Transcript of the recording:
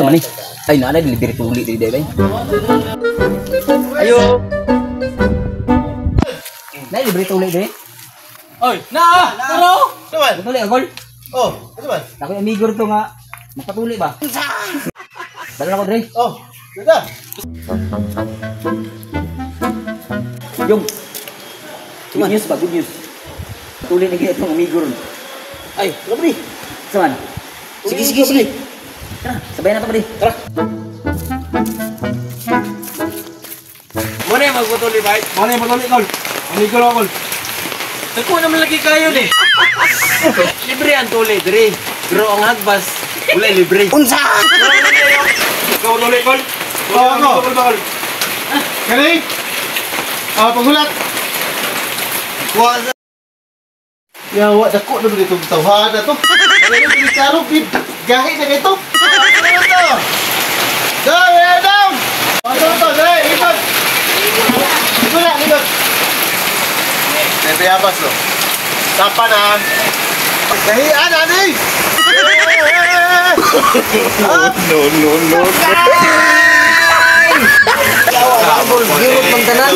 naman ni. Ay, nanay, delivery tuli dito, bay. Ayo. Nay, delivery tuli dito. Oy, na! Pero! Naman? Tuli, agol. Oh, ano man? Ako yung amigo rito nga. Magpatuli ba? Dala na ko, Dre. Oh, ganda. Yung. Good news ba? Good news. Patuli na gaya itong amigo ron. Ay, ano ba ni? Saan? Sige, sige, sige. Tara, sabayan na ito, buddy. Tara. Muna yung magpatuloy, bay. Muna yung magpatuloy, Kol. Amigo lang, Kol. Nagko naman lagi kayo, eh. Libre ang tuloy, Dre. Pero ang hagbas, wala libre. Unsa? Ikaw tuloy, Kol. Oo, ako. Galing? Paghulat. Kuha. Yawa, dako na dito itong tawhan na to. Ano yung pinikaro, gahi na ito. Ano ito? Dami, Adam! Ano ito? Dali, ikot! Ikot na, ikot! Siyempre, abas, no? Tapa na! Gahian, ani! No. Yawa, girot magdanan.